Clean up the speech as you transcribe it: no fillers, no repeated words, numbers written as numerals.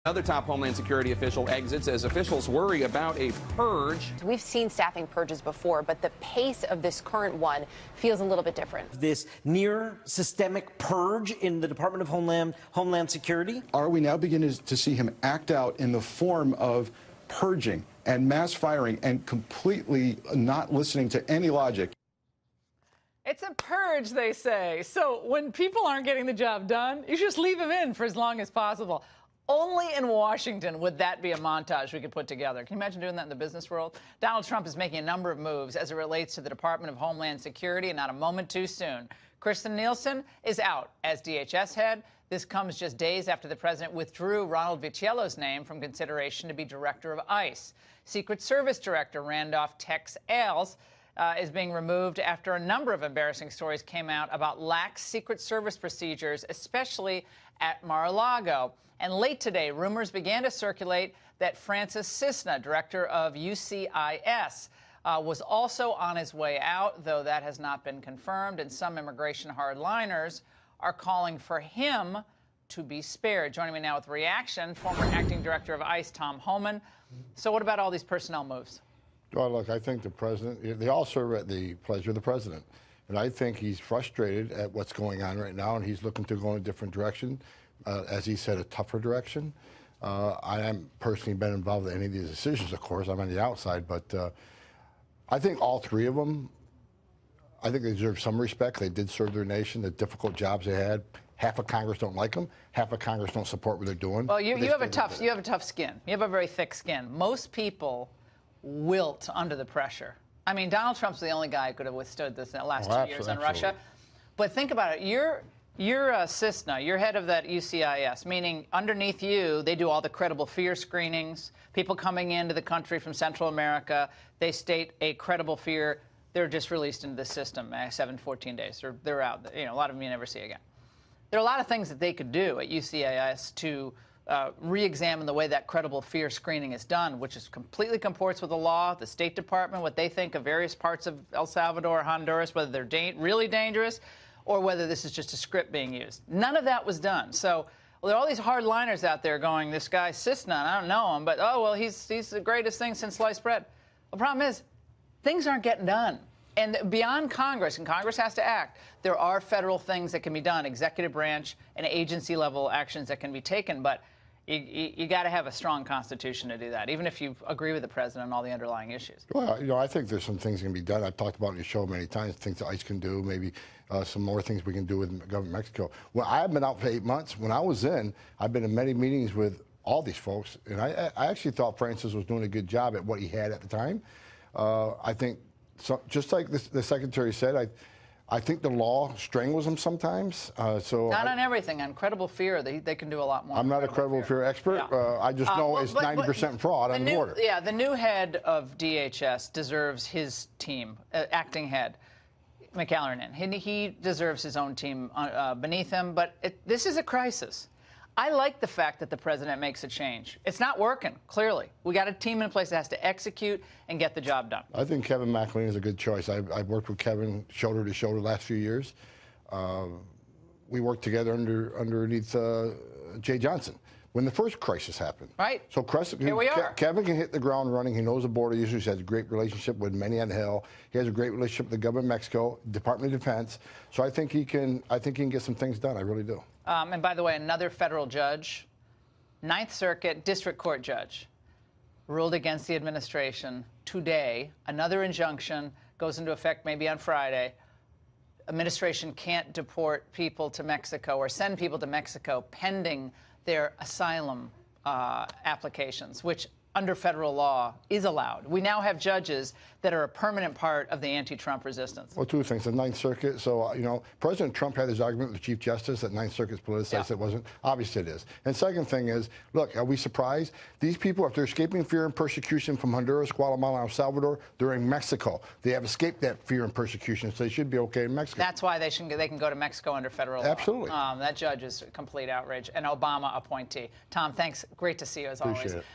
Another top Homeland Security official exits as officials worry about a purge. We've seen staffing purges before, but the pace of this current one feels a little bit different. This near systemic purge in the Department of Homeland Security. Are we now beginning to see him act out in the form of purging and mass firing and completely not listening to any logic? It's a purge, they say. So when people aren't getting the job done, you just leave them in for as long as possible. Only in Washington would that be a montage we could put together. Can you imagine doing that in the business world? Donald Trump is making a number of moves as it relates to the Department of Homeland Security, and not a moment too soon. Kirstjen Nielsen is out as DHS head. This comes just days after the president withdrew Ronald Vitiello's name from consideration to be director of ICE. Secret Service Director Randolph Tex Ailes is being removed after a number of embarrassing stories came out about lax Secret Service procedures, especially at Mar-a-Lago. And late today, rumors began to circulate that Francis Cisna, director of UCIS, was also on his way out, though that has not been confirmed. And some immigration hardliners are calling for him to be spared. Joining me now with reaction, former acting director of ICE, Tom Homan. So what about all these personnel moves? Well, look, I think the president, they all serve at the pleasure of the president. And I think he's frustrated at what's going on right now, and he's looking to go in a different direction. As he said, a tougher direction. I haven't personally been involved in any of these decisions, of course. I'm on the outside. But I think all three of them, I think they deserve some respect. They did serve their nation, the difficult jobs they had. Half of Congress don't like them. Half of Congress don't support what they're doing. Well, you have a tough skin. You have a very thick skin. Most people wilt under the pressure. I mean, Donald Trump's the only guy who could have withstood this in the last 2 years on Russia. But think about it. You're Cisna, you're head of that UCIS, meaning underneath you, they do all the credible fear screenings. People coming into the country from Central America, they state a credible fear. They're just released into the system 14 days. They're out. You know, a lot of them you never see again. There are a lot of things that they could do at UCIS to re-examine the way that credible fear screening is done, which is completely comports with the law, the State Department, what they think of various parts of El Salvador, Honduras, whether they're really dangerous, or whether this is just a script being used. None of that was done. So there are all these hardliners out there going, this guy Cisna, and I don't know him, but, oh, well, he's the greatest thing since sliced bread. The problem is things aren't getting done. And beyond Congress, and Congress has to act, there are federal things that can be done, executive branch and agency-level actions that can be taken. But you got to have a strong constitution to do that, even if you agree with the president on all the underlying issues. Well, you know, I think there's some things that can be done. I've talked about it in the show many times, things that ICE can do, maybe some more things we can do with government of Mexico. Well, I've been out for 8 months. When I was in, I've been in many meetings with all these folks, and I actually thought Francis was doing a good job at what he had at the time. I think, just like the secretary said, I think the law strangles them sometimes. Not on everything. On credible fear, they can do a lot more. I'm not a credible fear expert. Yeah. I just know it's 90% fraud on the border. Yeah, the new head of DHS deserves his team, acting head, McAllernan. He deserves his own team beneath him. But this is a crisis. I like the fact that the president makes a change. It's not working, clearly. We got a team in place that has to execute and get the job done. I think Kevin McAleenan is a good choice. I've worked with Kevin shoulder to shoulder the last few years. We worked together underneath Jay Johnson when the first crisis happened. Right. So here we are. Kevin can hit the ground running. He knows the border issues. He has a great relationship with many on the Hill. He has a great relationship with the government of Mexico, Department of Defense. So I think he can get some things done. I really do. And by the way, another federal judge, Ninth Circuit District Court judge, ruled against the administration today. Another injunction goes into effect maybe on Friday. Administration can't deport people to Mexico or send people to Mexico pending their asylum applications, which under federal law is allowed. We now have judges that are a permanent part of the anti-Trump resistance. Well, two things. The Ninth Circuit, so, you know, President Trump had his argument with the Chief Justice that Ninth Circuit's politicized. Yeah. It wasn't. Obviously it is. And second thing is, look, are we surprised? These people, if they're escaping fear and persecution from Honduras, Guatemala, El Salvador, they're in Mexico. They have escaped that fear and persecution, so they should be okay in Mexico. That's why they can go to Mexico under federal law. Absolutely. That judge is a complete outrage, an Obama appointee. Tom, thanks. Great to see you as always. Appreciate it.